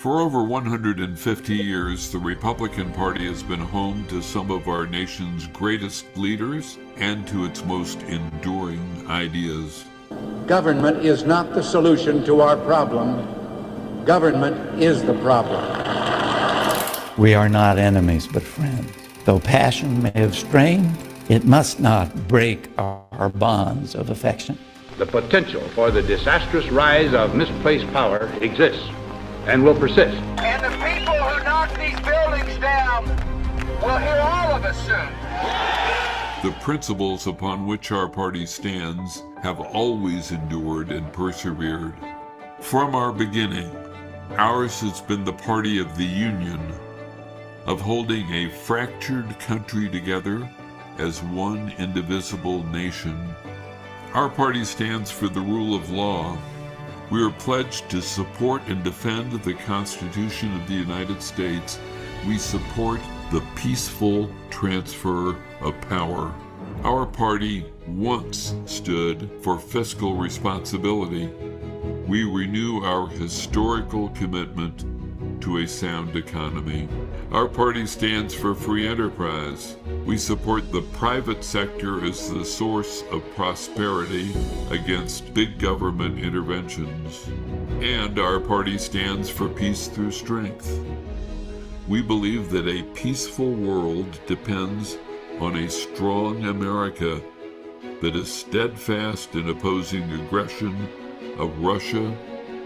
For over 150 years, the Republican Party has been home to some of our nation's greatest leaders and to its most enduring ideas. Government is not the solution to our problem. Government is the problem. We are not enemies, but friends. Though passion may have strained, it must not break our bonds of affection. The potential for the disastrous rise of misplaced power exists and will persist. And the people who knock these buildings down will hear all of us soon. The principles upon which our party stands have always endured and persevered. From our beginning, ours has been the party of the union, of holding a fractured country together as one indivisible nation. Our party stands for the rule of law. We are pledged to support and defend the Constitution of the United States. We support the peaceful transfer of power. Our party once stood for fiscal responsibility. We renew our historical commitment to a sound economy. Our party stands for free enterprise. We support the private sector as the source of prosperity against big government interventions. And our party stands for peace through strength. We believe that a peaceful world depends on a strong America that is steadfast in opposing aggression of Russia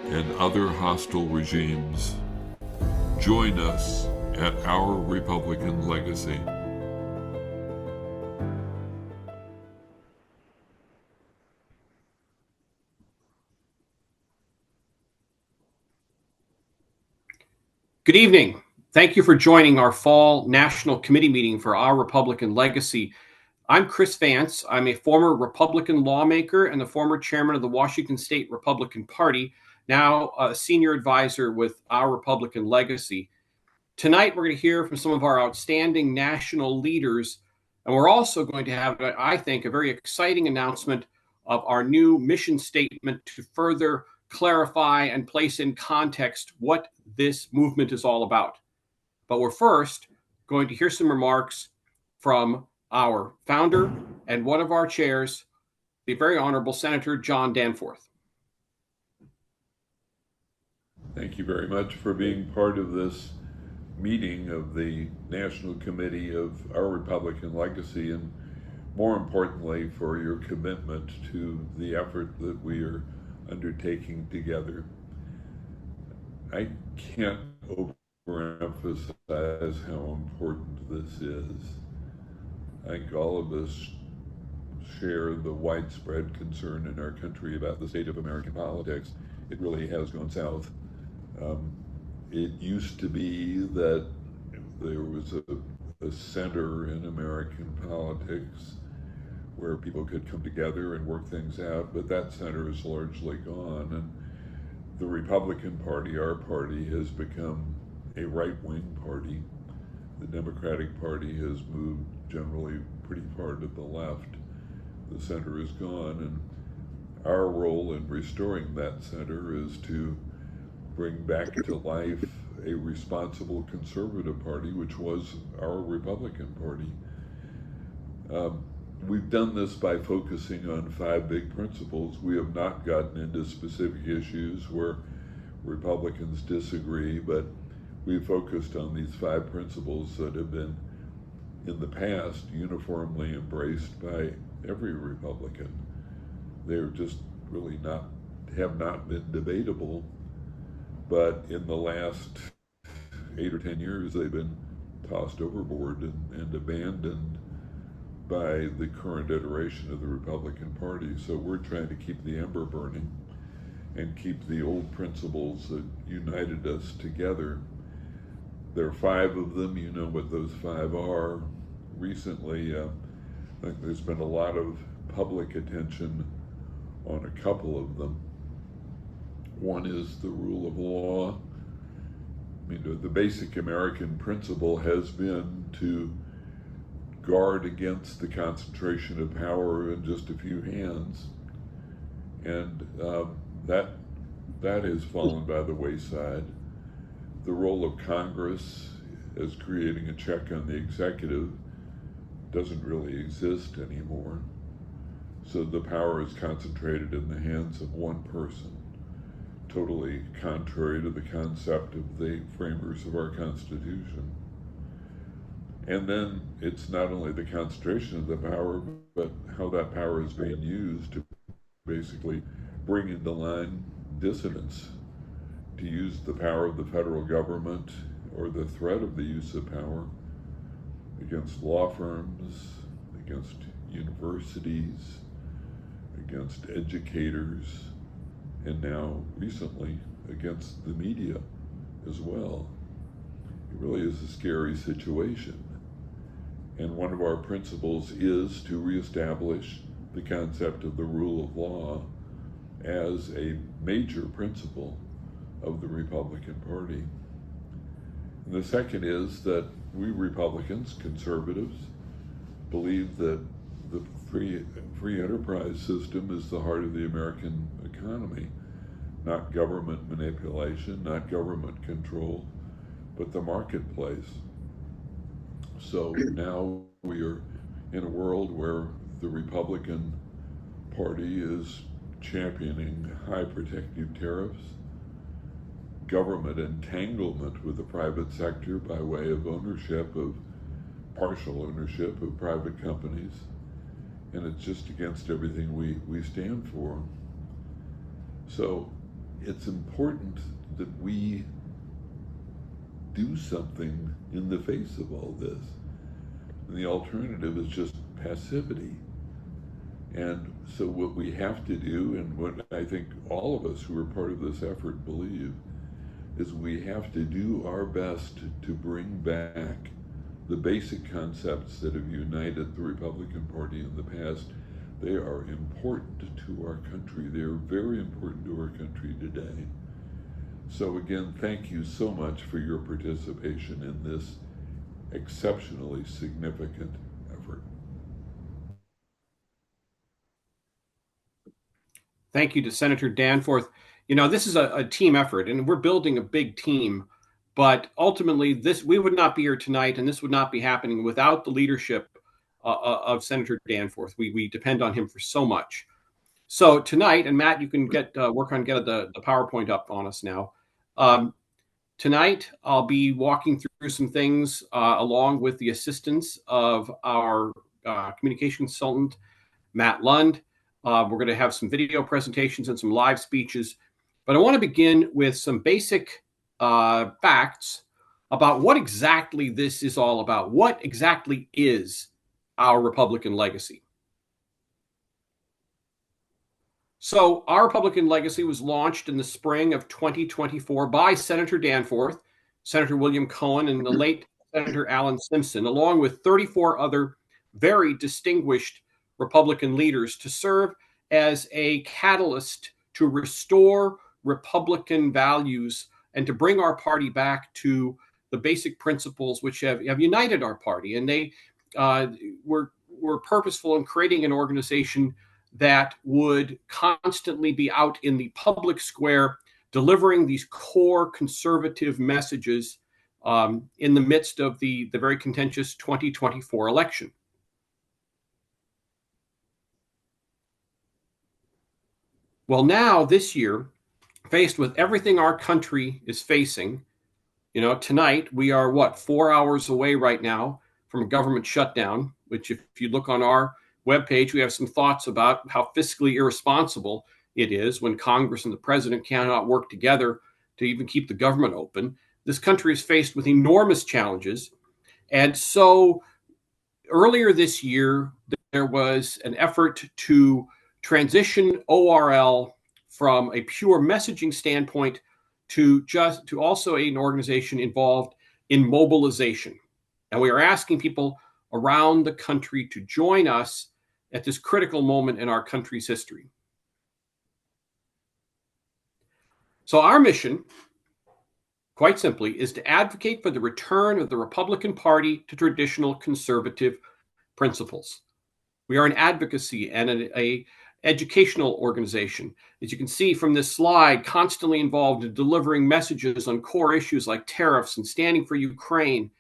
and other hostile regimes. Join us at Our Republican Legacy. Good evening. Thank you for joining our fall National Committee meeting for Our Republican Legacy. I'm Chris Vance. I'm a former Republican lawmaker and the former chairman of the Washington State Republican Party, now a senior advisor with Our Republican Legacy. Tonight, we're going to hear from some of our outstanding national leaders, and we're also going to have, I think, a very exciting announcement of our new mission statement to further clarify and place in context what this movement is all about. But we're first going to hear some remarks from our founder and one of our chairs, the very Honorable Senator John Danforth. Thank you very much for being part of this meeting of the National Committee of Our Republican Legacy, and more importantly, for your commitment to the effort that we are undertaking together. I can't overemphasize how important this is. I think all of us share the widespread concern in our country about the state of American politics. It really has gone south. It used to be that there was a center in American politics where people could come together and work things out, but that center is largely gone. And the Republican Party, our party, has become a right-wing party. The Democratic Party has moved generally pretty far to the left. The center is gone, and our role in restoring that center is to bring back to life a responsible conservative party, which was our Republican Party. We've done this by focusing on 5 big principles. We have not gotten into specific issues where Republicans disagree, but we've focused on these 5 principles that have been, in the past, uniformly embraced by every Republican. They're just really have not been debatable. But in the last 8 or 10 years, they've been tossed overboard and abandoned by the current iteration of the Republican Party. So we're trying to keep the ember burning and keep the old principles that united us together. There are 5 of them. You know what those 5 are. Recently, I think there's been a lot of public attention on a couple of them. One is the rule of law. I mean, the basic American principle has been to guard against the concentration of power in just a few hands. And that has fallen by the wayside. The role of Congress as creating a check on the executive doesn't really exist anymore. So the power is concentrated in the hands of one person, totally contrary to the concept of the framers of our Constitution. And then it's not only the concentration of the power, but how that power is being used to basically bring into line dissidents, to use the power of the federal government or the threat of the use of power against law firms, against universities, against educators, and now recently against the media as well. It really is a scary situation. And one of our principles is to reestablish the concept of the rule of law as a major principle of the Republican Party. And the second is that we Republicans, conservatives, believe that the free enterprise system is the heart of the American economy, not government manipulation, not government control, but the marketplace. So now we are in a world where the Republican Party is championing high protective tariffs, government entanglement with the private sector by way of partial ownership of private companies, and it's just against everything we stand for. So it's important that we do something in the face of all this. And the alternative is just passivity. And so what we have to do, and what I think all of us who are part of this effort believe, is we have to do our best to bring back the basic concepts that have united the Republican Party in the past. They are important to our country. They are very important to our country today. So again, thank you so much for your participation in this exceptionally significant effort. Thank you to Senator Danforth. You know, this is a team effort, and we're building a big team. But ultimately, we would not be here tonight, and this would not be happening without the leadership of Senator Danforth. We depend on him for so much. So tonight, and Matt, you can work on getting the PowerPoint up on us now. Tonight, I'll be walking through some things along with the assistance of our communication consultant, Matt Lund. We're going to have some video presentations and some live speeches. But I want to begin with some basic facts about what exactly this is all about. What exactly is our Republican legacy? So our Republican legacy was launched in the spring of 2024 by Senator Danforth, Senator William Cohen, and the late Senator Alan Simpson, along with 34 other very distinguished Republican leaders, to serve as a catalyst to restore Republican values and to bring our party back to the basic principles which have united our party. And they were purposeful in creating an organization that would constantly be out in the public square, delivering these core conservative messages in the midst of the very contentious 2024 election. Well, now this year, faced with everything our country is facing, you know, tonight we are 4 hours away right now from a government shutdown, which if you look on our webpage, we have some thoughts about how fiscally irresponsible it is when Congress and the president cannot work together to even keep the government open. This country is faced with enormous challenges. And so earlier this year, there was an effort to transition ORL from a pure messaging standpoint to also an organization involved in mobilization. And we are asking people around the country to join us at this critical moment in our country's history. So our mission, quite simply, is to advocate for the return of the Republican Party to traditional conservative principles. We are an advocacy and educational organization. As you can see from this slide, constantly involved in delivering messages on core issues like tariffs and standing for Ukraine.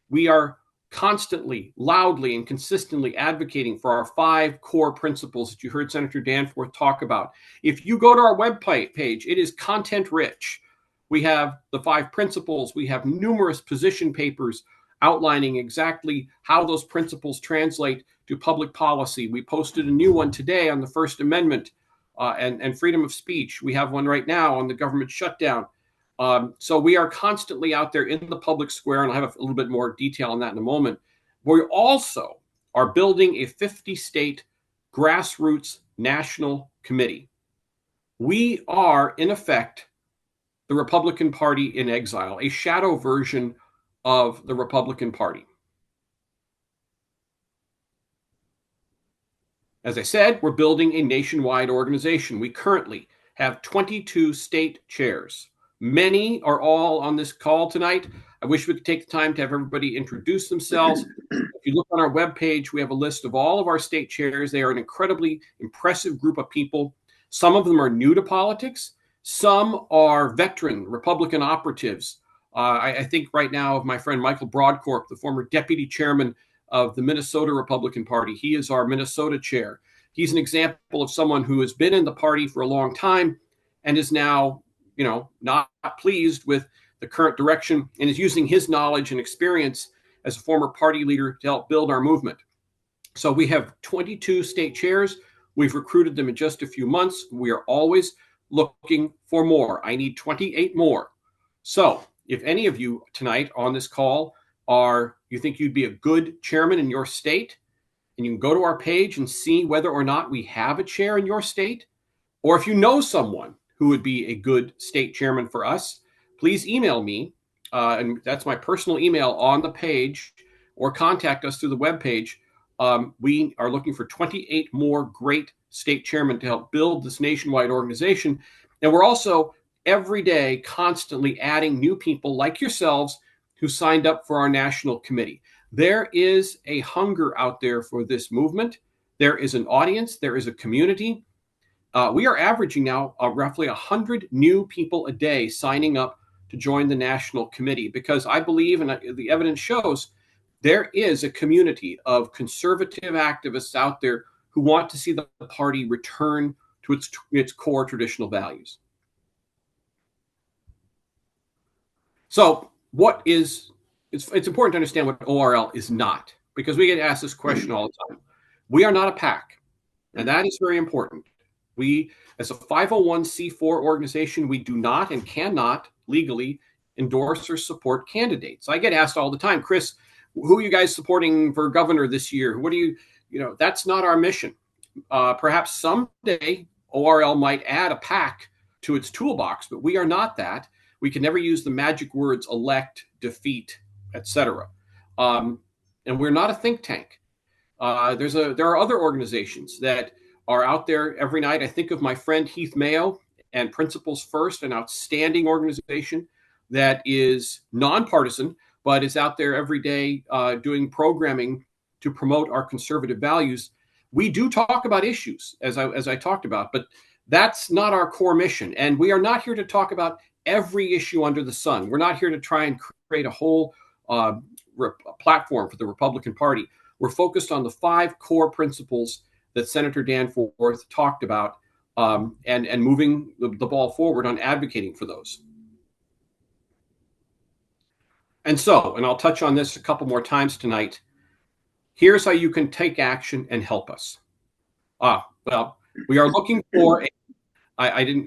We are constantly, loudly, and consistently advocating for our 5 core principles that you heard Senator Danforth talk about. If you go to our website page, it is content rich. We have the 5 principles. We have numerous position papers outlining exactly how those principles translate to public policy. We posted a new one today on the First Amendment and freedom of speech. We have one right now on the government shutdown. So we are constantly out there in the public square, and I'll have a little bit more detail on that in a moment. We also are building a 50-state grassroots national committee. We are, in effect, the Republican Party in exile, a shadow version of the Republican Party. As I said, we're building a nationwide organization. We currently have 22 state chairs. Many are all on this call tonight. I wish we could take the time to have everybody introduce themselves. If you look on our webpage, we have a list of all of our state chairs. They are an incredibly impressive group of people. Some of them are new to politics. Some are veteran Republican operatives. I think right now of my friend Michael Broadcorp, the former deputy chairman of the Minnesota Republican Party. He is our Minnesota chair. He's an example of someone who has been in the party for a long time and is now, not pleased with the current direction and is using his knowledge and experience as a former party leader to help build our movement. So we have 22 state chairs. We've recruited them in just a few months. We are always looking for more. I need 28 more. So if any of you tonight on this call you think you'd be a good chairman in your state, and you can go to our page and see whether or not we have a chair in your state, or if you know someone who would be a good state chairman for us, please email me, and that's my personal email on the page, or contact us through the webpage. We are looking for 28 more great state chairmen to help build this nationwide organization. And we're also every day constantly adding new people like yourselves who signed up for our national committee. There is a hunger out there for this movement. There is an audience. There is a community. We are averaging now roughly 100 new people a day signing up to join the national committee, because I believe, and the evidence shows, there is a community of conservative activists out there who want to see the party return to its core traditional values. So it's important to understand what ORL is not, because we get asked this question all the time. We are not a PAC, and that is very important. We, as a 501c4 organization, we do not and cannot legally endorse or support candidates. I get asked all the time, Chris, who are you guys supporting for governor this year? What do you that's not our mission. Perhaps someday ORL might add a PAC to its toolbox, but we are not that. We can never use the magic words elect, defeat, etc. And we're not a think tank. There are other organizations that are out there every night. I think of my friend Heath Mayo and Principles First, an outstanding organization that is nonpartisan, but is out there every day doing programming to promote our conservative values. We do talk about issues, as I talked about, but that's not our core mission. And we are not here to talk about every issue under the sun. We're not here to try and create a whole platform for the Republican Party. We're focused on the 5 core principles that Senator Danforth talked about, and moving the ball forward on advocating for those. And I'll touch on this a couple more times tonight. Here's how you can take action and help us. We are looking for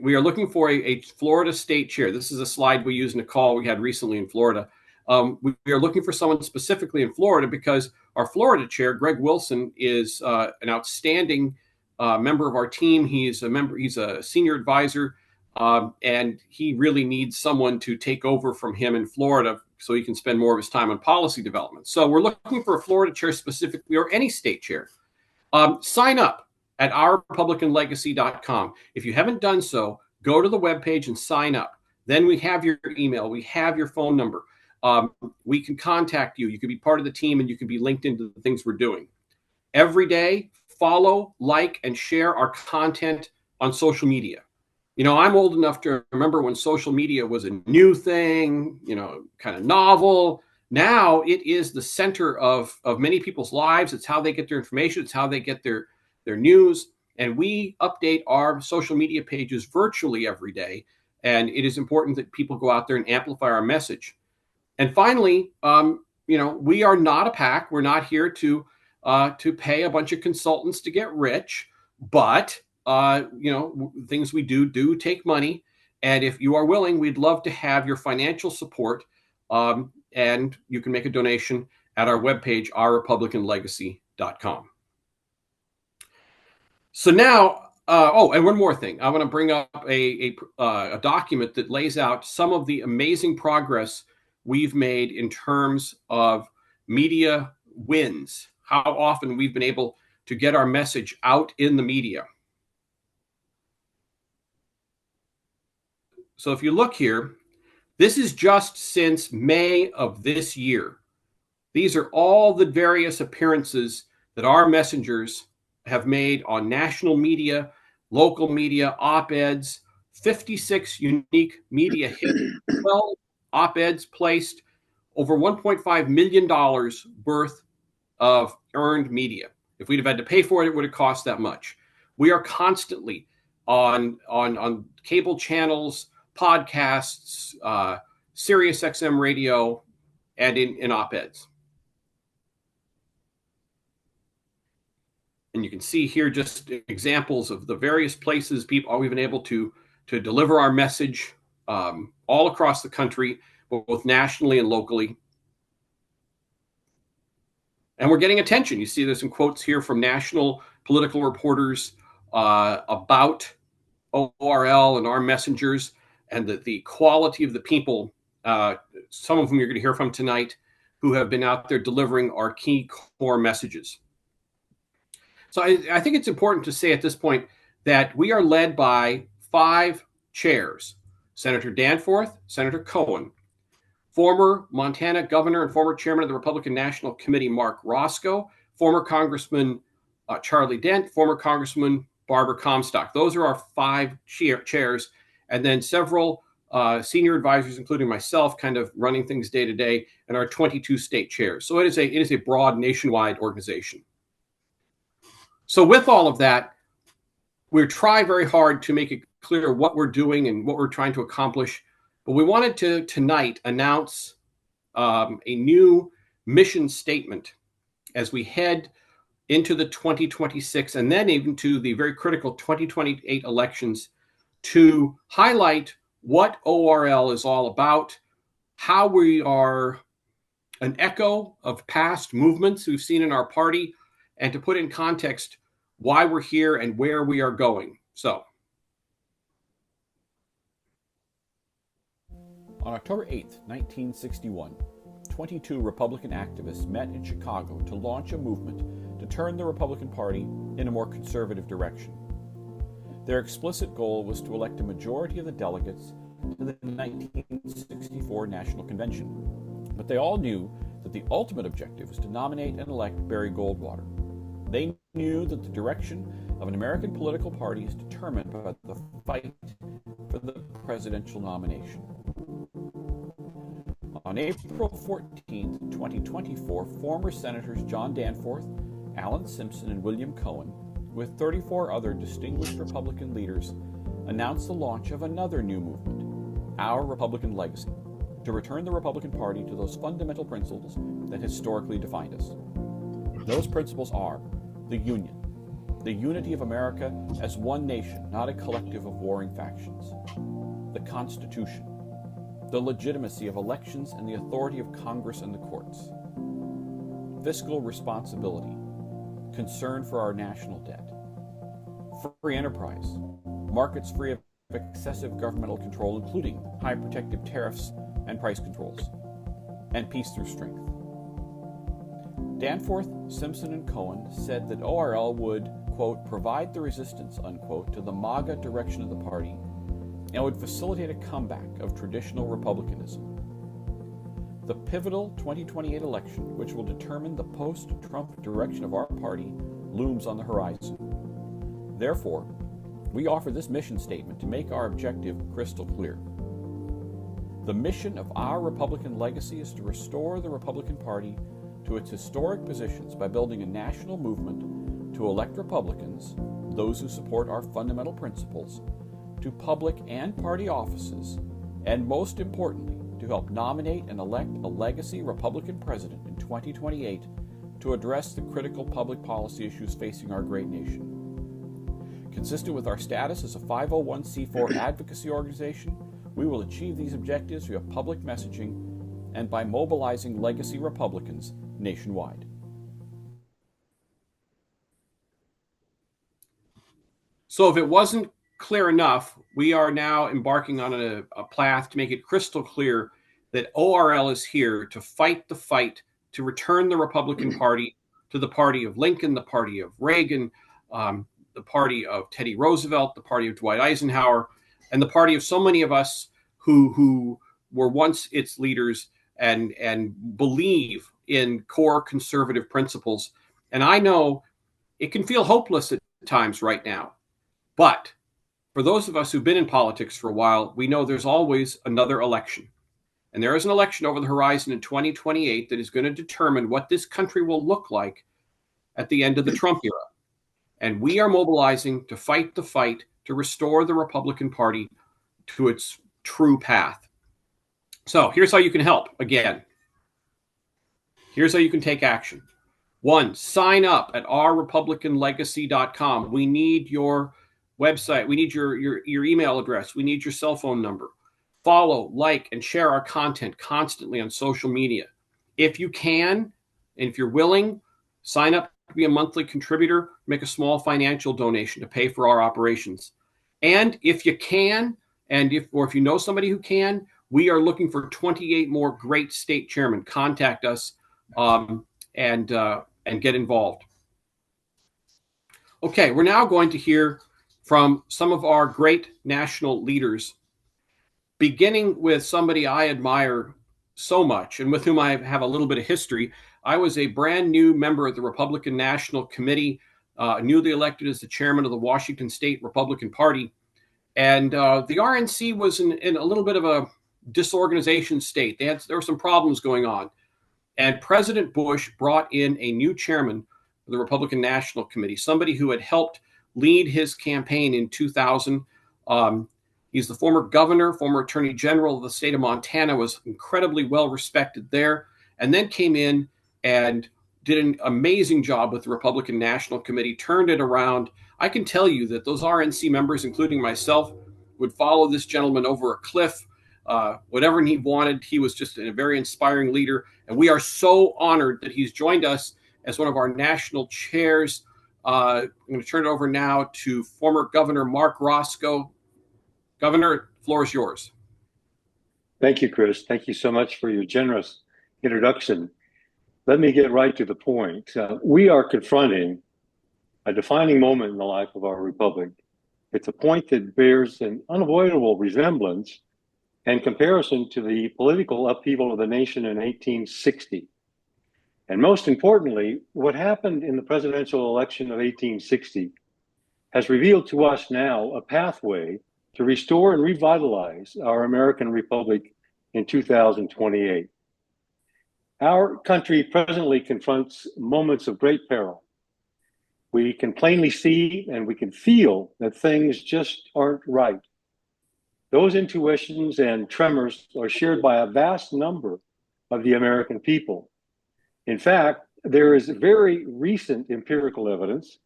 we are looking for a Florida state chair. This is a slide we used in a call we had recently in Florida. We are looking for someone specifically in Florida because our Florida chair, Greg Wilson, is an outstanding member of our team. He's a senior advisor, and he really needs someone to take over from him in Florida so he can spend more of his time on policy development. So we're looking for a Florida chair specifically, or any state chair. Sign up at ourrepublicanlegacy.com. If you haven't done so, go to the webpage and sign up. Then we have your email. We have your phone number. We can contact you. You can be part of the team, and you can be linked into the things we're doing. Every day, follow, like, and share our content on social media. You know, I'm old enough to remember when social media was a new thing, you know, kind of novel. Now it is the center of many people's lives. It's how they get their information. It's how they get their news. And we update our social media pages virtually every day. And it is important that people go out there and amplify our message. And finally, you know, we are not a PAC. We're not here to pay a bunch of consultants to get rich, but you know, things we do take money. And if you are willing, we'd love to have your financial support. And you can make a donation at our webpage, ourrepublicanlegacy.com. So now, and one more thing. I want to bring up a document that lays out some of the amazing progress we've made in terms of media wins, how often we've been able to get our message out in the media. So if you look here, this is just since May of this year. These are all the various appearances that our messengers have made on national media, local media, op-eds, 56 unique media hits, 12 op-eds placed, over $1.5 million worth of earned media. If we'd have had to pay for it, it would have cost that much. We are constantly on cable channels, podcasts, Sirius XM radio, and in op-eds. And you can see here just examples of the various places we've been able to deliver our message all across the country, both nationally and locally. And we're getting attention. You see there's some quotes here from national political reporters about ORL and our messengers, and the quality of the people, some of whom you're going to hear from tonight, who have been out there delivering our key core messages. So I think it's important to say at this point that we are led by 5 chairs: Senator Danforth, Senator Cohen, former Montana governor and former chairman of the Republican National Committee, Mark Roscoe, former Congressman Charlie Dent, former Congressman Barbara Comstock. Those are our 5 chairs, and then several senior advisors, including myself, kind of running things day to day, and our 22 state chairs. So it is a broad nationwide organization. So with all of that, we try very hard to make it clear what we're doing and what we're trying to accomplish. But we wanted to tonight announce a new mission statement as we head into the 2026 and then even to the very critical 2028 elections, to highlight what ORL is all about, how we are an echo of past movements we've seen in our party, and to put in context why we're here and where we are going. So, on October 8, 1961, 22 Republican activists met in Chicago to launch a movement to turn the Republican Party in a more conservative direction. Their explicit goal was to elect a majority of the delegates to the 1964 National Convention. But they all knew that the ultimate objective was to nominate and elect Barry Goldwater. They knew that the direction of an American political party is determined by the fight for the presidential nomination. On April 14, 2024, former Senators John Danforth, Alan Simpson, and William Cohen, with 34 other distinguished Republican leaders, announced the launch of another new movement, Our Republican Legacy, to return the Republican Party to those fundamental principles that historically defined us. Those principles are the Union, the unity of America as one nation, not a collective of warring factions; the Constitution, the legitimacy of elections and the authority of Congress and the courts; fiscal responsibility, concern for our national debt; free enterprise, markets free of excessive governmental control, including high protective tariffs and price controls; and peace through strength. Danforth, Simpson, and Cohen said that ORL would, quote, provide the resistance, unquote, to the MAGA direction of the party and would facilitate a comeback of traditional republicanism. The pivotal 2028 election, which will determine the post-Trump direction of our party, looms on the horizon. Therefore, we offer this mission statement to make our objective crystal clear. The mission of our Republican legacy is to restore the Republican Party to its historic positions by building a national movement to elect Republicans, those who support our fundamental principles, to public and party offices, and most importantly, to help nominate and elect a legacy Republican president in 2028 to address the critical public policy issues facing our great nation. Consistent with our status as a 501c4 advocacy organization, we will achieve these objectives via public messaging and by mobilizing legacy Republicans nationwide. So if it wasn't clear enough, we are now embarking on a path to make it crystal clear that ORL is here to fight the fight to return the Republican Party to the party of Lincoln, the party of Reagan, the party of Teddy Roosevelt, the party of Dwight Eisenhower, and the party of so many of us who were once its leaders and believe in core conservative principles. And I know it can feel hopeless at times right now, but for those of us who've been in politics for a while, we know there's always another election. And there is an election over the horizon in 2028 that is going to determine what this country will look like at the end of the Trump era. And we are mobilizing to fight the fight to restore the Republican Party to its true path. So here's how you can help. Again, here's how you can take action. 1, sign up at ourrepublicanlegacy.com. We need your website. We need your email address. We need your cell phone number. Follow, like, and share our content constantly on social media. If you can, and if you're willing, sign up to be a monthly contributor, make a small financial donation to pay for our operations. And if you can, if you know somebody who can, we are looking for 28 more great state chairmen. Contact us and get involved. Okay, we're now going to hear from some of our great national leaders, beginning with somebody I admire so much and with whom I have a little bit of history. I was a brand new member of the Republican National Committee, newly elected as the chairman of the Washington State Republican Party. And the RNC was in a little bit of a disorganization state. There were some problems going on. And President Bush brought in a new chairman of the Republican National Committee, somebody who had helped lead his campaign in 2000. He's the former governor, former attorney general of the state of Montana, was incredibly well respected there, and then came in and did an amazing job with the Republican National Committee, turned it around. I can tell you that those RNC members, including myself, would follow this gentleman over a cliff. Whatever he wanted, he was just a very inspiring leader. And we are so honored that he's joined us as one of our national chairs. I'm going to turn it over now to former Governor Mark Roscoe. Governor, the floor is yours. Thank you, Chris. Thank you so much for your generous introduction. Let me get right to the point. We are confronting a defining moment in the life of our republic. It's a point that bears an unavoidable resemblance and comparison to the political upheaval of the nation in 1860. And most importantly, what happened in the presidential election of 1860 has revealed to us now a pathway to restore and revitalize our American Republic in 2028. Our country presently confronts moments of great peril. We can plainly see and we can feel that things just aren't right. Those intuitions and tremors are shared by a vast number of the American people. In fact, there is very recent empirical evidence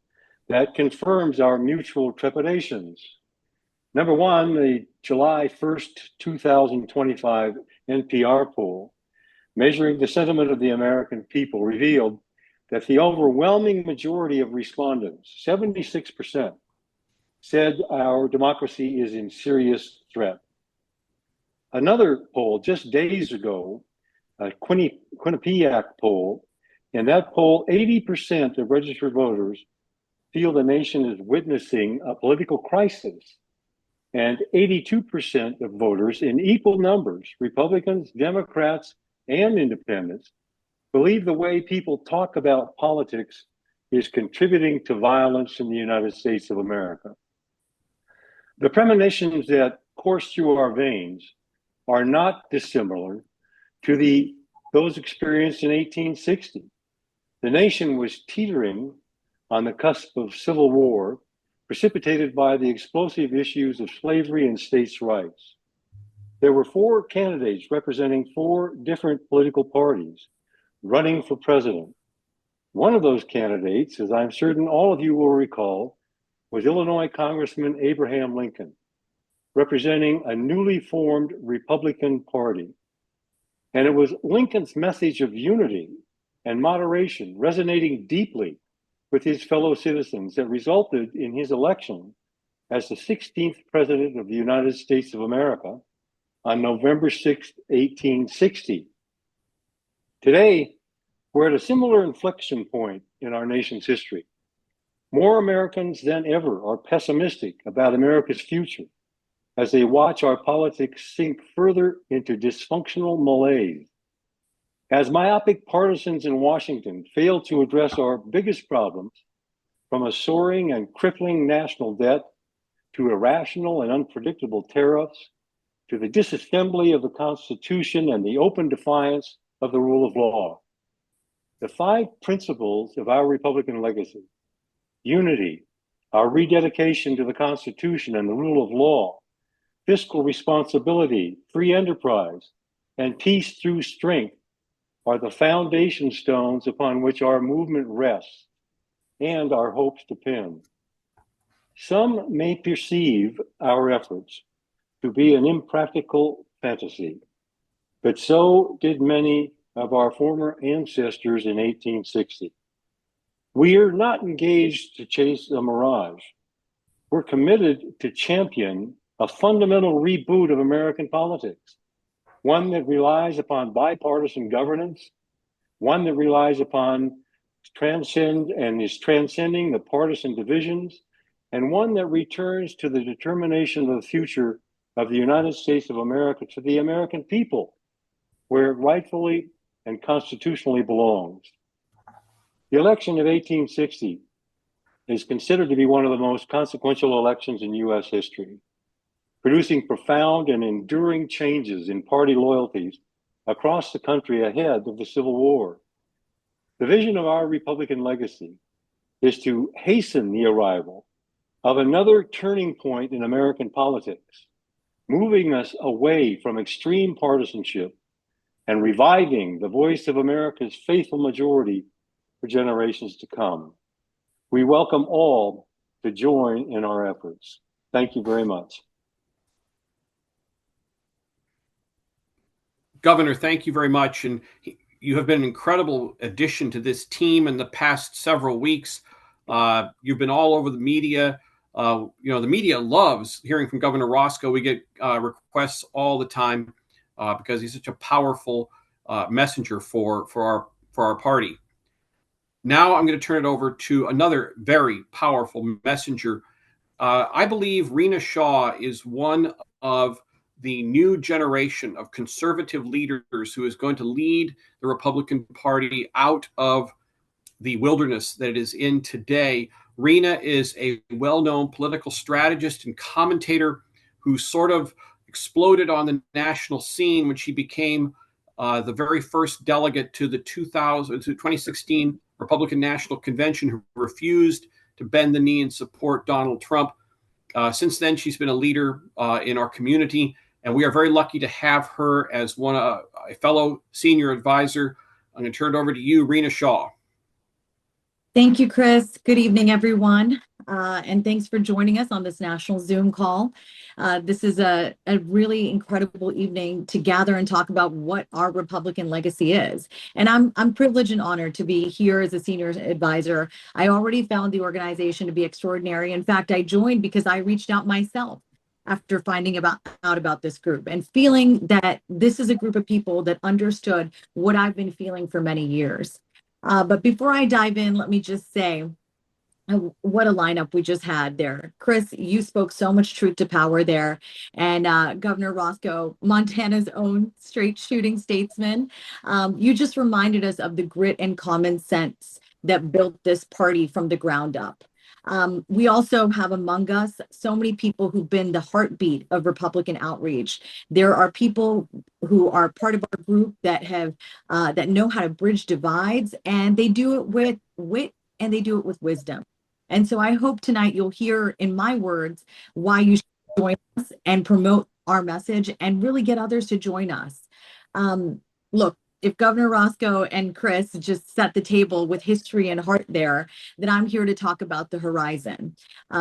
that confirms our mutual trepidations. Number one, the July 1st, 2025 NPR poll, measuring the sentiment of the American people, revealed that the overwhelming majority of respondents, 76%, said our democracy is in serious threat. Another poll just days ago, a Quinnipiac poll, in that poll, 80% of registered voters feel the nation is witnessing a political crisis. And 82% of voters in equal numbers, Republicans, Democrats, and independents, believe the way people talk about politics is contributing to violence in the United States of America. The premonitions that course through our veins are not dissimilar to those experienced in 1860. The nation was teetering on the cusp of civil war, precipitated by the explosive issues of slavery and states' rights. There were 4 candidates representing 4 different political parties running for president. One of those candidates, as I'm certain all of you will recall, was Illinois Congressman Abraham Lincoln, representing a newly formed Republican Party. And it was Lincoln's message of unity and moderation resonating deeply with his fellow citizens that resulted in his election as the 16th President of the United States of America on November 6, 1860. Today, we're at a similar inflection point in our nation's history. More Americans than ever are pessimistic about America's future as they watch our politics sink further into dysfunctional malaise. As myopic partisans in Washington fail to address our biggest problems, from a soaring and crippling national debt to irrational and unpredictable tariffs, to the disassembly of the Constitution and the open defiance of the rule of law. The 5 principles of our Republican legacy, unity, our rededication to the Constitution and the rule of law, fiscal responsibility, free enterprise, and peace through strength, are the foundation stones upon which our movement rests and our hopes depend. Some may perceive our efforts to be an impractical fantasy, but so did many of our former ancestors in 1860. We are not engaged to chase a mirage. We're committed to champion a fundamental reboot of American politics, one that relies upon bipartisan governance, one that relies upon is transcending the partisan divisions, and one that returns to the determination of the future of the United States of America to the American people, where it rightfully and constitutionally belongs. The election of 1860 is considered to be one of the most consequential elections in U.S. history, producing profound and enduring changes in party loyalties across the country ahead of the Civil War. The vision of our Republican legacy is to hasten the arrival of another turning point in American politics, moving us away from extreme partisanship and reviving the voice of America's faithful majority for generations to come. We welcome all to join in our efforts. Thank you very much. Governor, thank you very much. And you have been an incredible addition to this team in the past several weeks. You've been all over the media. The media loves hearing from Governor Roscoe. We get requests all the time because he's such a powerful messenger for our party. Now I'm going to turn it over to another very powerful messenger. I believe Rena Shaw is one of the new generation of conservative leaders who is going to lead the Republican Party out of the wilderness that it is in today. Rena is a well-known political strategist and commentator who sort of exploded on the national scene when she became the very first delegate to the 2016 Republican National Convention, who refused to bend the knee and support Donald Trump. Since then, she's been a leader in our community, and we are very lucky to have her as a fellow senior advisor. I'm going to turn it over to you, Rena Shaw. Thank you, Chris. Good evening, everyone. And thanks for joining us on this national Zoom call. This is a really incredible evening to gather and talk about what our Republican legacy is. And I'm privileged and honored to be here as a senior advisor. I already found the organization to be extraordinary. In fact, I joined because I reached out myself after finding out about this group and feeling that this is a group of people that understood what I've been feeling for many years. But before I dive in, let me just say What a lineup we just had there. Chris, you spoke so much truth to power there. And Governor Roscoe, Montana's own straight shooting statesman, you just reminded us of the grit and common sense that built this party from the ground up. We also have among us so many people who've been the heartbeat of Republican outreach. There are people who are part of our group that have that know how to bridge divides, and they do it with wit and they do it with wisdom. And so I hope tonight you'll hear in my words why you should join us and promote our message and really get others to join us. Look, if Governor Roscoe and Chris just set the table with history and heart there, then I'm here to talk about the horizon.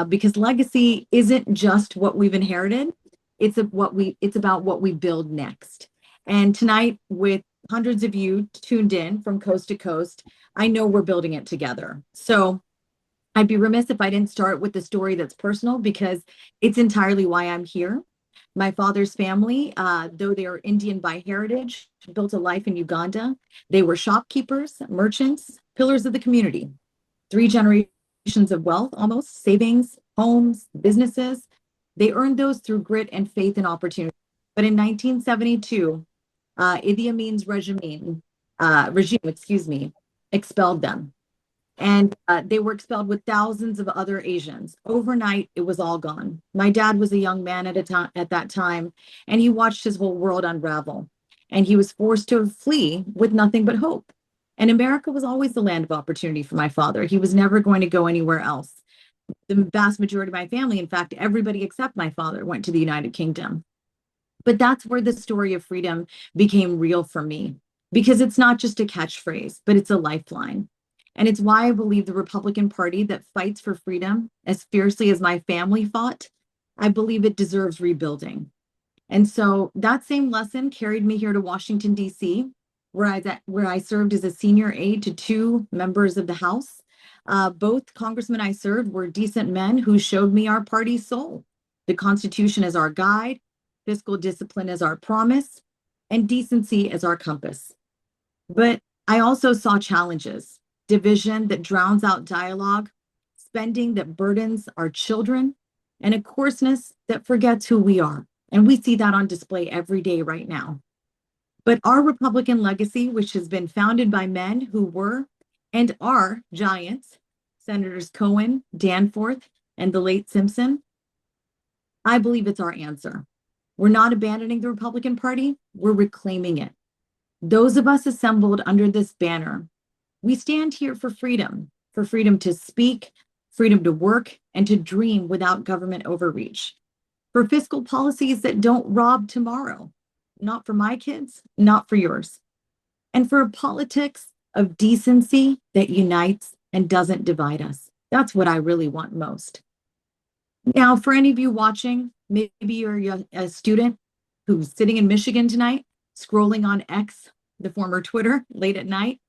Because legacy isn't just what we've inherited, it's about what we build next. And tonight, with hundreds of you tuned in from coast to coast, I know we're building it together. So I'd be remiss if I didn't start with the story that's personal because it's entirely why I'm here. My father's family, though they are Indian by heritage, built a life in Uganda. They were shopkeepers, merchants, pillars of the community. 3 generations of wealth, almost savings, homes, businesses. They earned those through grit and faith and opportunity. But in 1972, Idi Amin's regime, expelled them. And they were expelled with thousands of other Asians. Overnight, it was all gone. My dad was a young man at that time, and he watched his whole world unravel. And he was forced to flee with nothing but hope. And America was always the land of opportunity for my father. He was never going to go anywhere else. The vast majority of my family, in fact, everybody except my father, went to the United Kingdom. But that's where the story of freedom became real for me, because it's not just a catchphrase, but it's a lifeline. And it's why I believe the Republican Party that fights for freedom as fiercely as my family fought, I believe it deserves rebuilding. And so that same lesson carried me here to Washington, D.C., where I served as a senior aide to 2 members of the House. Both congressmen I served were decent men who showed me our party's soul. The Constitution as our guide, fiscal discipline as our promise, and decency as our compass. But I also saw challenges. Division that drowns out dialogue, spending that burdens our children, and a coarseness that forgets who we are. And we see that on display every day right now. But our Republican legacy, which has been founded by men who were and are giants, Senators Cohen, Danforth, and the late Simpson, I believe it's our answer. We're not abandoning the Republican Party, we're reclaiming it. Those of us assembled under this banner, we stand here for freedom to speak, freedom to work, and to dream without government overreach. For fiscal policies that don't rob tomorrow, not for my kids, not for yours. And for a politics of decency that unites and doesn't divide us. That's what I really want most. Now, for any of you watching, maybe you're a student who's sitting in Michigan tonight, scrolling on X, the former Twitter, late at night.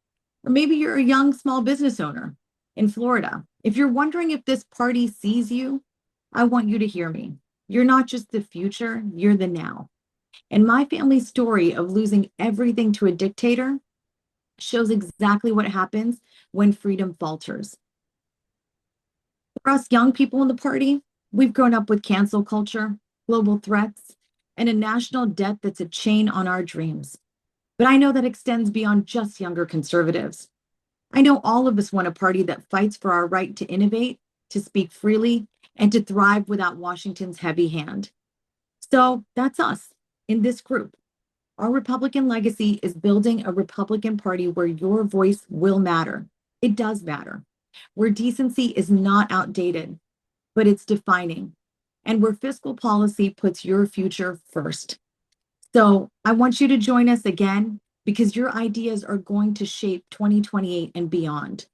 Or maybe you're a young small business owner in Florida. If you're wondering if this party sees you, I want you to hear me. You're not just the future, you're the now. And my family's story of losing everything to a dictator shows exactly what happens when freedom falters. For us young people in the party, we've grown up with cancel culture, global threats, and a national debt that's a chain on our dreams. But I know that extends beyond just younger conservatives. I know all of us want a party that fights for our right to innovate, to speak freely, and to thrive without Washington's heavy hand. So that's us in this group. Our Republican legacy is building a Republican Party where your voice will matter. It does matter. Where decency is not outdated, but it's defining. And where fiscal policy puts your future first. So I want you to join us again because your ideas are going to shape 2028 and beyond.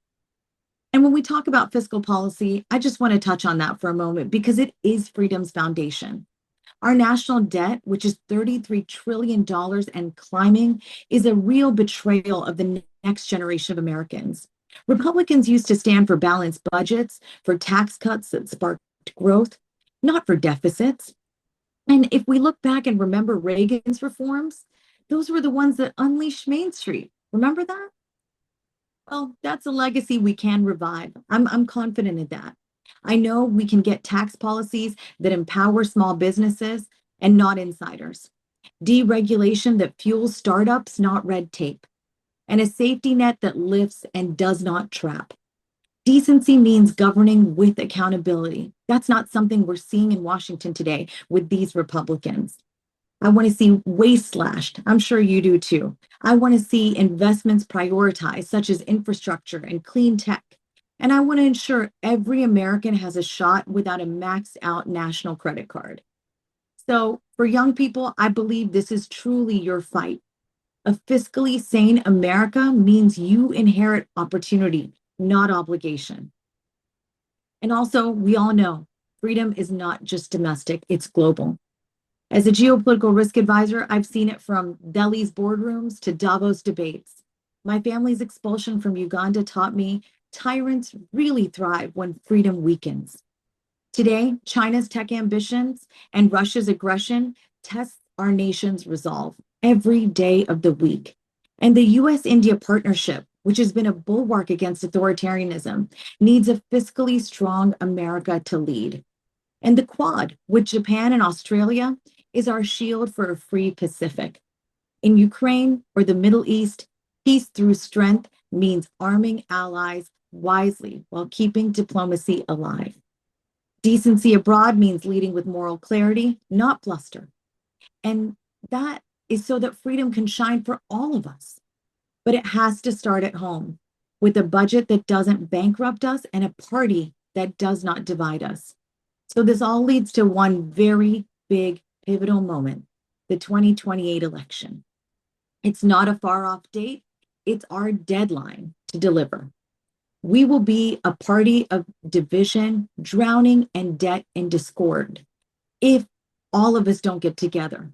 And when we talk about fiscal policy, I just want to touch on that for a moment because it is freedom's foundation. Our national debt, which is $33 trillion and climbing, is a real betrayal of the next generation of Americans. Republicans used to stand for balanced budgets, for tax cuts that sparked growth, not for deficits. And if we look back and remember Reagan's reforms, those were the ones that unleashed Main Street. Remember that? Well, that's a legacy we can revive. I'm confident in that. I know we can get tax policies that empower small businesses and not insiders, deregulation that fuels startups, not red tape, and a safety net that lifts and does not trap. Decency means governing with accountability. That's not something we're seeing in Washington today with these Republicans. I want to see waste slashed. I'm sure you do too. I want to see investments prioritized, such as infrastructure and clean tech. And I want to ensure every American has a shot without a maxed out national credit card. So, for young people, I believe this is truly your fight. A fiscally sane America means you inherit opportunity, not obligation. And also, we all know freedom is not just domestic, it's global. As a geopolitical risk advisor, I've seen it from Delhi's boardrooms to Davos debates. My family's expulsion from Uganda taught me tyrants really thrive when freedom weakens. Today, China's tech ambitions and Russia's aggression test our nation's resolve every day of the week. And the US India partnership, which has been a bulwark against authoritarianism, needs a fiscally strong America to lead. And the Quad, with Japan and Australia, is our shield for a free Pacific. In Ukraine or the Middle East, peace through strength means arming allies wisely while keeping diplomacy alive. Decency abroad means leading with moral clarity, not bluster. And that is so that freedom can shine for all of us. But it has to start at home with a budget that doesn't bankrupt us and a party that does not divide us. So this all leads to one very big pivotal moment, the 2028 election. It's not a far off date, it's our deadline to deliver. We will be a party of division, drowning in debt and discord if all of us don't get together.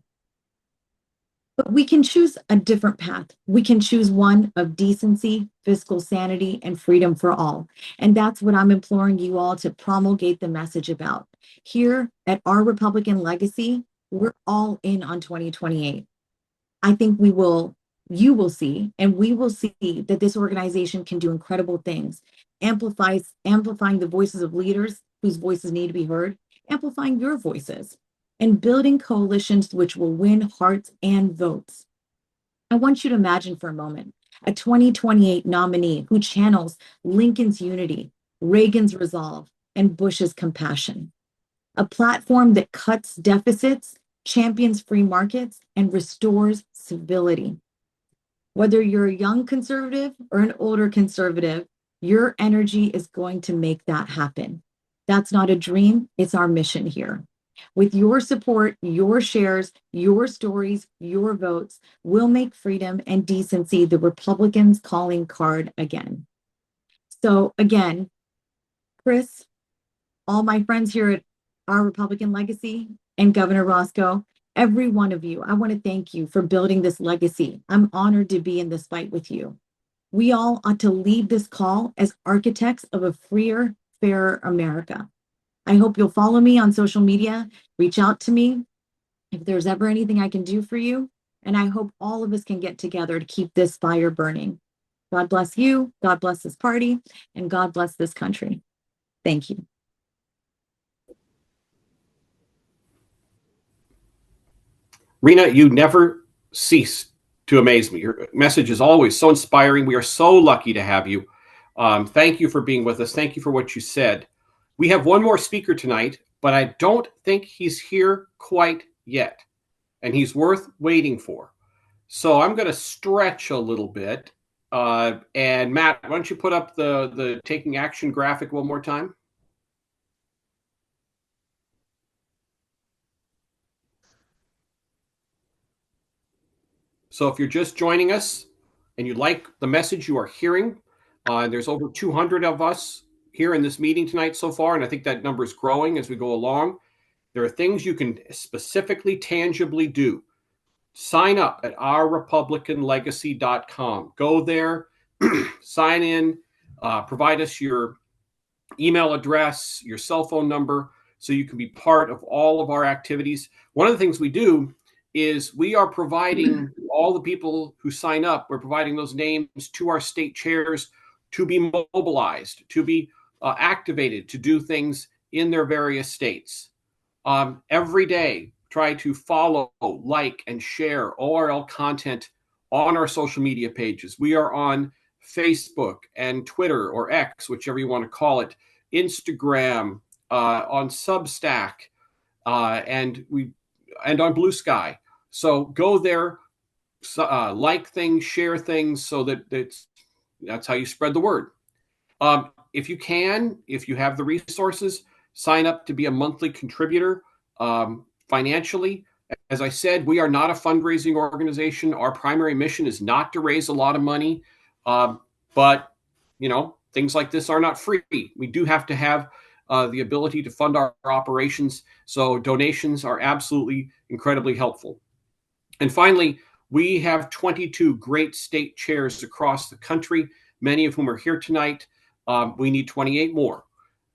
But we can choose a different path. We can choose one of decency, fiscal sanity, and freedom for all. And that's what I'm imploring you all to promulgate the message about. Here at Our Republican Legacy, we're all in on 2028. I think you will see, and we will see that this organization can do incredible things, amplifying the voices of leaders whose voices need to be heard, amplifying your voices, and building coalitions which will win hearts and votes. I want you to imagine for a moment a 2028 nominee who channels Lincoln's unity, Reagan's resolve, and Bush's compassion. A platform that cuts deficits, champions free markets, and restores civility. Whether you're a young conservative or an older conservative, your energy is going to make that happen. That's not a dream, it's our mission here. With your support, your shares, your stories, your votes, we'll make freedom and decency the Republicans' calling card again. So again, Chris, all my friends here at Our Republican Legacy, and Governor Roscoe, every one of you, I want to thank you for building this legacy. I'm honored to be in this fight with you. We all ought to lead this call as architects of a freer, fairer America. I hope you'll follow me on social media, reach out to me if there's ever anything I can do for you. And I hope all of us can get together to keep this fire burning. God bless you, God bless this party, and God bless this country. Thank you. Rena, you never cease to amaze me. Your message is always so inspiring. We are so lucky to have you. Thank you for being with us. Thank you for what you said. We have one more speaker tonight, but I don't think he's here quite yet, and he's worth waiting for. So I'm going to stretch a little bit. And Matt, why don't you put up the taking action graphic one more time? So if you're just joining us and you like the message you are hearing, there's over 200 of us here in this meeting tonight so far, and I think that number is growing as we go along. There are things you can specifically, tangibly do. Sign up at ourrepublicanlegacy.com. Go there, sign in, provide us your email address, your cell phone number, so you can be part of all of our activities. One of the things we do is we are providing all the people who sign up, we're providing those names to our state chairs to be mobilized, to be activated, to do things in their various states. Every day, try to follow, like, and share ORL content on our social media pages. We are on Facebook and Twitter, or X, whichever you want to call it, Instagram, on Substack, and on Blue Sky. So go there, like things, share things, so that's how you spread the word. If you can, if you have the resources, sign up to be a monthly contributor financially. As I said, we are not a fundraising organization. Our primary mission is not to raise a lot of money, but things like this are not free. We do have to have the ability to fund our operations, so donations are absolutely incredibly helpful. And finally, we have 22 great state chairs across the country, many of whom are here tonight. We need 28 more.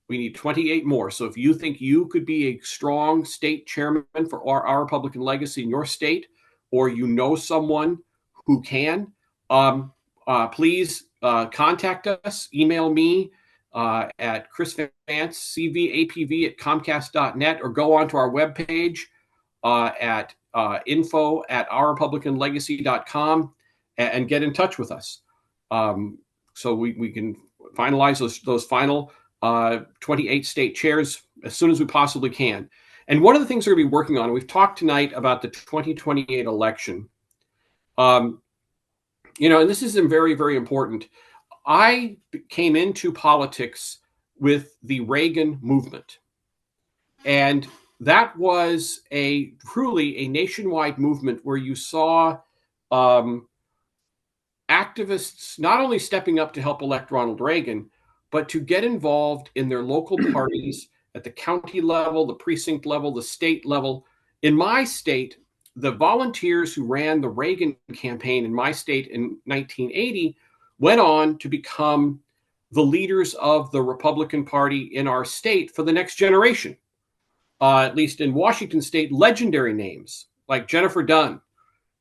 We need 28 more. So if you think you could be a strong state chairman for our Republican legacy in your state, or you know someone who can, please contact us. Email me at Chris Vance, cvapv@comcast.net, or go onto our webpage at info@ourrepublicanlegacy.com and get in touch with us. So we can finalize those final 28 state chairs as soon as we possibly can. And one of the things we're going to be working on, we've talked tonight about the 2028 election. And this is very, very important. I came into politics with the Reagan movement. And that was truly a nationwide movement where you saw activists not only stepping up to help elect Ronald Reagan, but to get involved in their local parties at the county level, the precinct level, the state level. In my state, the volunteers who ran the Reagan campaign in my state in 1980 went on to become the leaders of the Republican Party in our state for the next generation. At least in Washington state, legendary names like Jennifer Dunn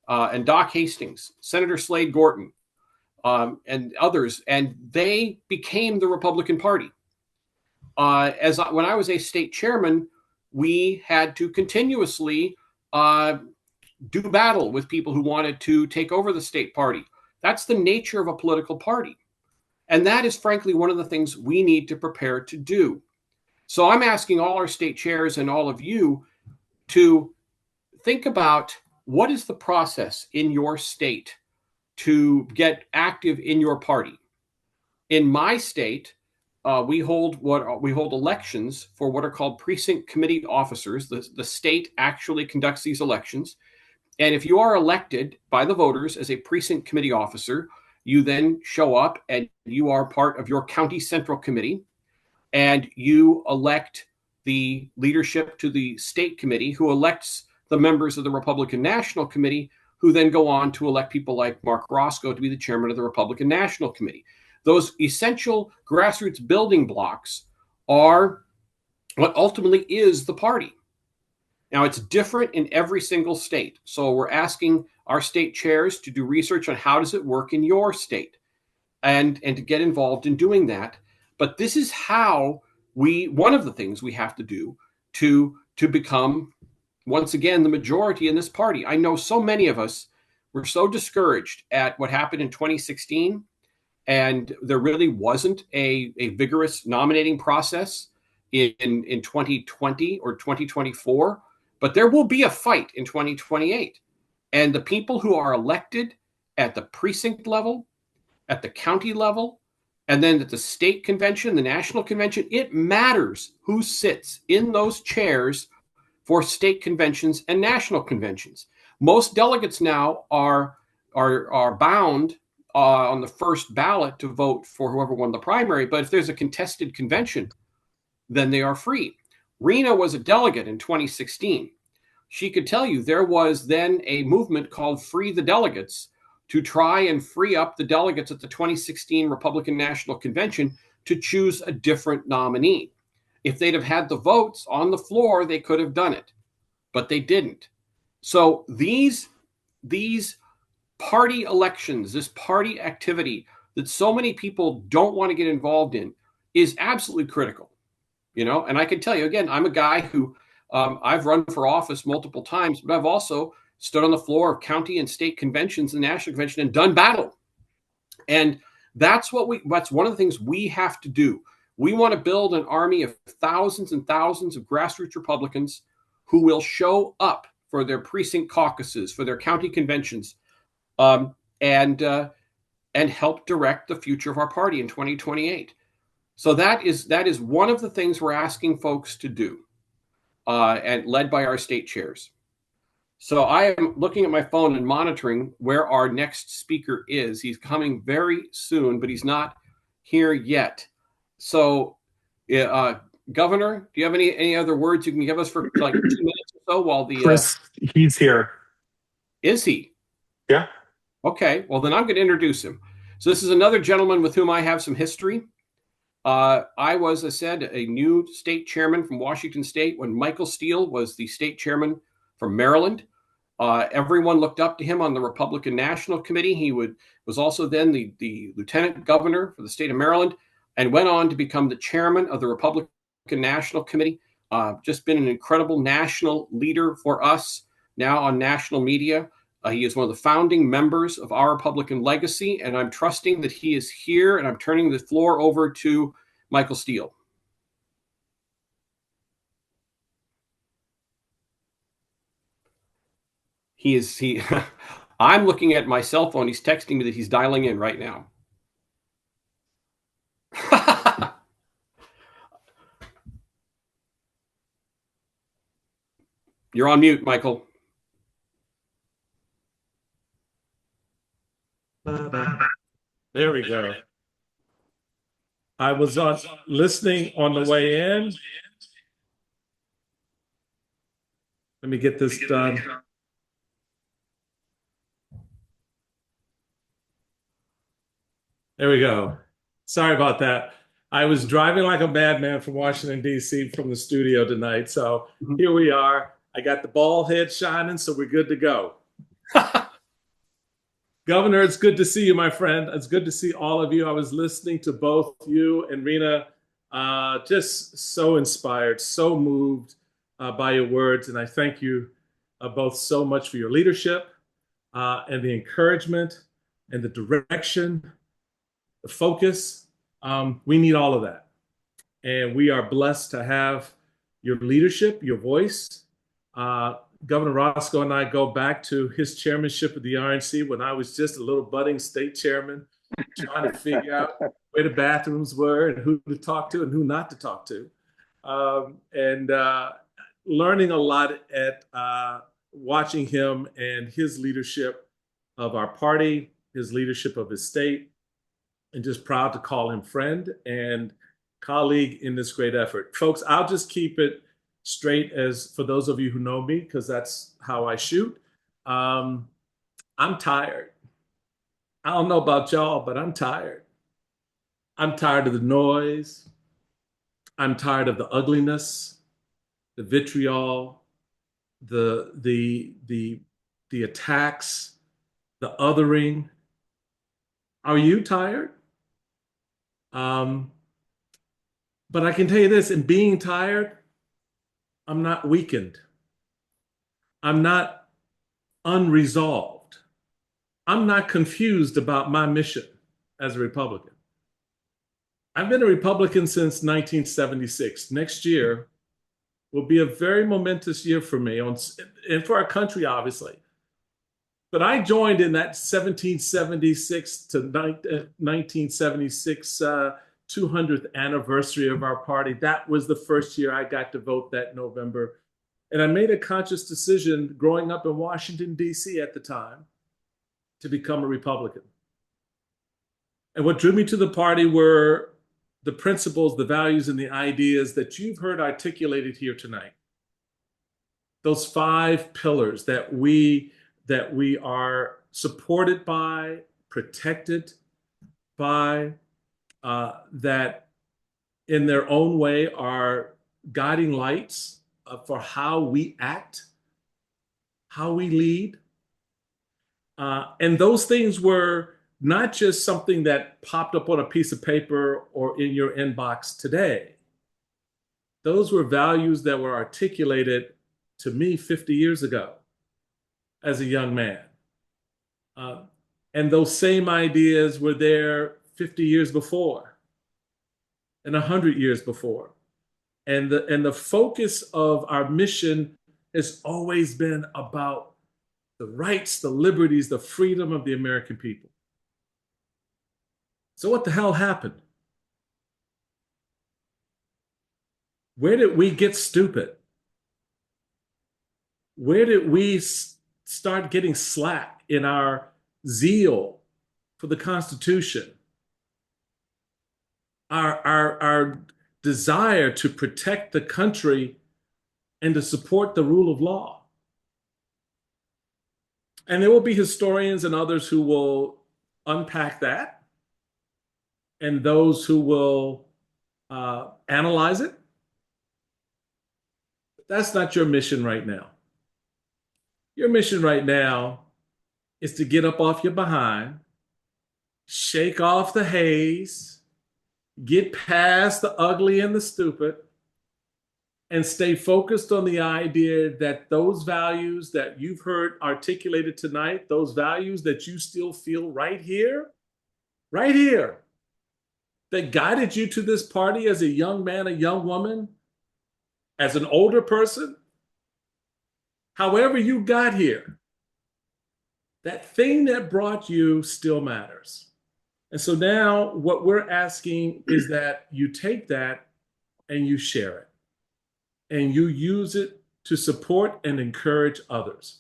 and Doc Hastings, Senator Slade Gorton, and others, and they became the Republican Party. When I was a state chairman, we had to continuously do battle with people who wanted to take over the state party. That's the nature of a political party. And that is, frankly, one of the things we need to prepare to do. So I'm asking all our state chairs and all of you to think about what is the process in your state to get active in your party. In my state, we hold elections for what are called precinct committee officers. The state actually conducts these elections. And if you are elected by the voters as a precinct committee officer, you then show up and you are part of your county central committee, and you elect the leadership to the state committee, who elects the members of the Republican National Committee, who then go on to elect people like Mark Roscoe to be the chairman of the Republican National Committee. Those essential grassroots building blocks are what ultimately is the party. Now, it's different in every single state. So we're asking our state chairs to do research on how does it work in your state and to get involved in doing that. But this is how one of the things we have to do to become, once again, the majority in this party. I know so many of us were so discouraged at what happened in 2016, and there really wasn't a vigorous nominating process in 2020 or 2024. But there will be a fight in 2028. And the people who are elected at the precinct level, at the county level, and then at the state convention, the national convention, it matters who sits in those chairs for state conventions and national conventions. Most delegates now are bound on the first ballot to vote for whoever won the primary. But if there's a contested convention, then they are free. Rena was a delegate in 2016. She could tell you there was then a movement called Free the Delegates to try and free up the delegates at the 2016 Republican National Convention to choose a different nominee. If they'd have had the votes on the floor, they could have done it, but they didn't. So these party elections, this party activity that so many people don't want to get involved in, is absolutely critical. And I can tell you again, I'm a guy who I've run for office multiple times, but I've also stood on the floor of county and state conventions and national convention and done battle. And that's one of the things we have to do. We want to build an army of thousands and thousands of grassroots Republicans who will show up for their precinct caucuses, for their county conventions, and help direct the future of our party in 2028. So that is one of the things we're asking folks to do, and led by our state chairs. So I am looking at my phone and monitoring where our next speaker is. He's coming very soon, but he's not here yet. So, Governor, do you have any other words you can give us for like 2 minutes or so while the Chris, he's here. Is he? Yeah. Okay. Well, then I'm going to introduce him. So this is another gentleman with whom I have some history. I was, as I said, a new state chairman from Washington State when Michael Steele was the state chairman from Maryland. Everyone looked up to him on the Republican National Committee. He was also then the lieutenant governor for the state of Maryland, and went on to become the chairman of the Republican National Committee. Just been an incredible national leader for us now on national media. He is one of the founding members of Our Republican Legacy, and I'm trusting that he is here, and I'm turning the floor over to Michael Steele. I'm looking at my cell phone. He's texting me that he's dialing in right now. You're on mute, Michael. There we go. I was listening on the way in. Let me get this done. There we go. Sorry about that. I was driving like a madman from Washington, D.C. from the studio tonight. So here we are. I got the ball head shining, so we're good to go. Governor, it's good to see you, my friend. It's good to see all of you. I was listening to both you and Rena, just so inspired, so moved by your words. And I thank you both so much for your leadership and the encouragement and the direction, the focus. We need all of that. And we are blessed to have your leadership, your voice. Governor Roscoe and I go back to his chairmanship of the RNC when I was just a little budding state chairman, trying to figure out where the bathrooms were and who to talk to and who not to talk to. And learning a lot at watching him and his leadership of our party, his leadership of his state, and just proud to call him friend and colleague in this great effort. Folks, I'll just keep it straight as for those of you who know me, because that's how I shoot. I'm tired. I don't know about y'all, but I'm tired. I'm tired of the noise. I'm tired of the ugliness, the vitriol, the attacks, the othering. Are you tired? But I can tell you this, in being tired, I'm not weakened. I'm not unresolved. I'm not confused about my mission as a Republican. I've been a Republican since 1976. Next year will be a very momentous year for me and for our country, obviously. But I joined in that 1776 to 1976 200th anniversary of our party. That was the first year I got to vote that November. And I made a conscious decision growing up in Washington, D.C. at the time to become a Republican. And what drew me to the party were the principles, the values, and the ideas that you've heard articulated here tonight. Those 5 pillars that we are supported by, protected by, that in their own way are guiding lights for how we act, how we lead. And those things were not just something that popped up on a piece of paper or in your inbox today. Those were values that were articulated to me 50 years ago as a young man. And those same ideas were there 50 years before and 100 years before. And the focus of our mission has always been about the rights, the liberties, the freedom of the American people. So what the hell happened? Where did we get stupid? Where did we start getting slack in our zeal for the Constitution? Our desire to protect the country and to support the rule of law. And there will be historians and others who will unpack that, and those who will analyze it. But that's not your mission right now. Your mission right now is to get up off your behind, shake off the haze, get past the ugly and the stupid, and stay focused on the idea that those values that you've heard articulated tonight, those values that you still feel right here, that guided you to this party as a young man, a young woman, as an older person, however you got here, that thing that brought you still matters. And so now what we're asking is that you take that and you share it, and you use it to support and encourage others.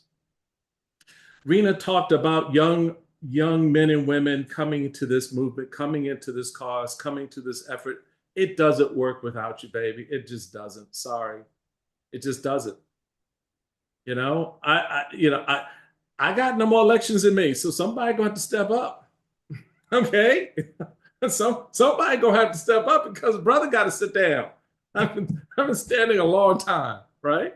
Rena talked about young men and women coming to this movement, coming into this cause, coming to this effort. It doesn't work without you, baby. It just doesn't. Sorry. It just doesn't. You know, I got no more elections in me, so somebody gonna have to step up. Okay? Somebody gonna have to step up because brother got to sit down. I've been standing a long time, right?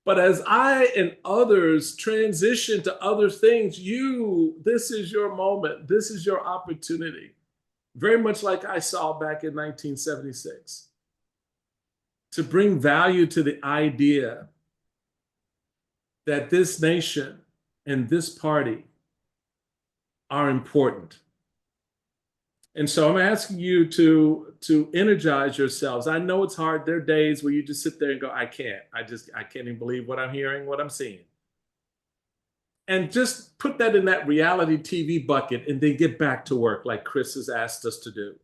But as I and others transition to other things, this is your moment. This is your opportunity. Very much like I saw back in 1976. To bring value to the idea that this nation and this party are important. And so I'm asking you to energize yourselves. I know it's hard. There are days where you just sit there and go, I can't even believe what I'm hearing, what I'm seeing. And just put that in that reality TV bucket and then get back to work like Chris has asked us to do.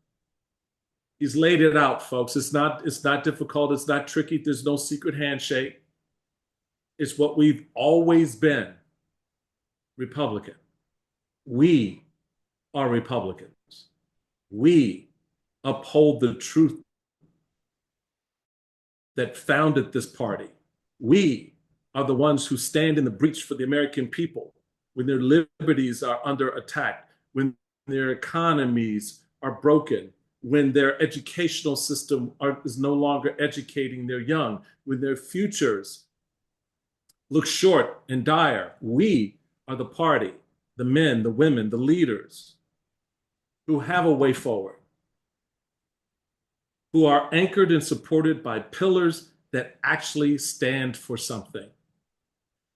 He's laid it out, folks. It's not difficult. It's not tricky. There's no secret handshake. It's what we've always been, Republican. We are Republicans. We uphold the truth that founded this party. We are the ones who stand in the breach for the American people when their liberties are under attack, when their economies are broken, when their educational system is no longer educating their young, when their futures look short and dire. We are the party, the men, the women, the leaders who have a way forward, who are anchored and supported by pillars that actually stand for something.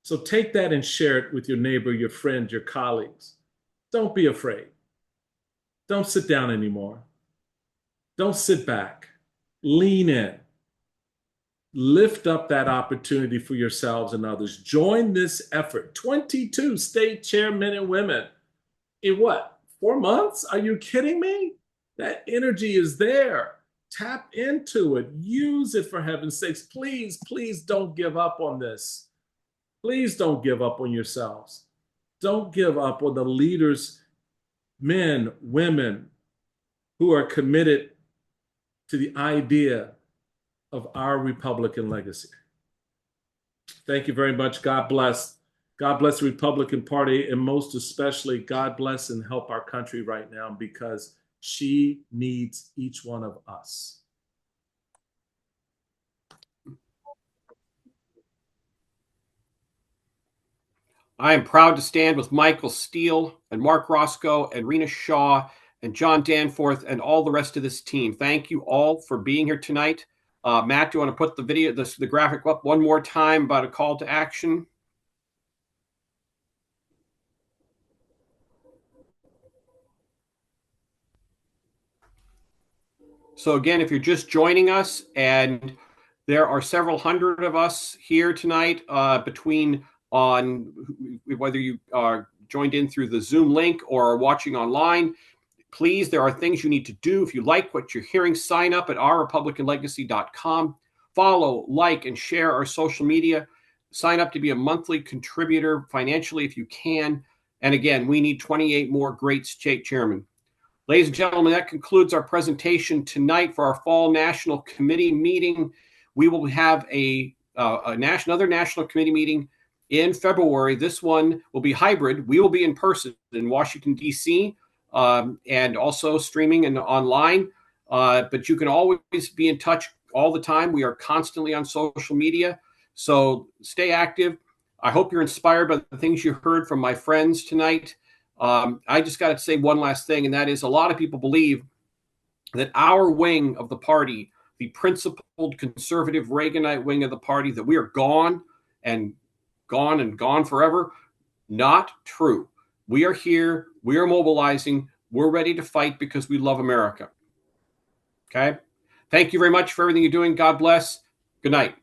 So take that and share it with your neighbor, your friend, your colleagues. Don't be afraid. Don't sit down anymore. Don't sit back. Lean in. Lift up that opportunity for yourselves and others. Join this effort. 22 state chairmen and women in what, 4 months? Are you kidding me? That energy is there. Tap into it. Use it, for heaven's sakes. Please, please don't give up on this. Please don't give up on yourselves. Don't give up on the leaders, men, women, who are committed to the idea of our Republican legacy. Thank you very much. God bless. God bless the Republican Party, and most especially, God bless and help our country right now, because she needs each one of us. I am proud to stand with Michael Steele and Mark Roscoe and Rena Shaw and John Danforth and all the rest of this team. Thank you all for being here tonight. Matt, do you want to put the graphic up one more time about a call to action? So again, if you're just joining us, and there are several hundred of us here tonight, on whether you are joined in through the Zoom link or are watching online, please, there are things you need to do. If you like what you're hearing, sign up at ourrepublicanlegacy.com. Follow, like, and share our social media. Sign up to be a monthly contributor financially if you can. And again, we need 28 more great state chairmen. Ladies and gentlemen, that concludes our presentation tonight for our fall National Committee meeting. We will have another National Committee meeting in February. This one will be hybrid. We will be in person in Washington, D.C., and also streaming and online. But you can always be in touch all the time. We are constantly on social media. So stay active. I hope you're inspired by the things you heard from my friends tonight. I just got to say one last thing, and that is a lot of people believe that our wing of the party, the principled conservative Reaganite wing of the party, that we are gone and gone forever. Not true. We are here. We are mobilizing. We're ready to fight because we love America. Okay? Thank you very much for everything you're doing. God bless. Good night.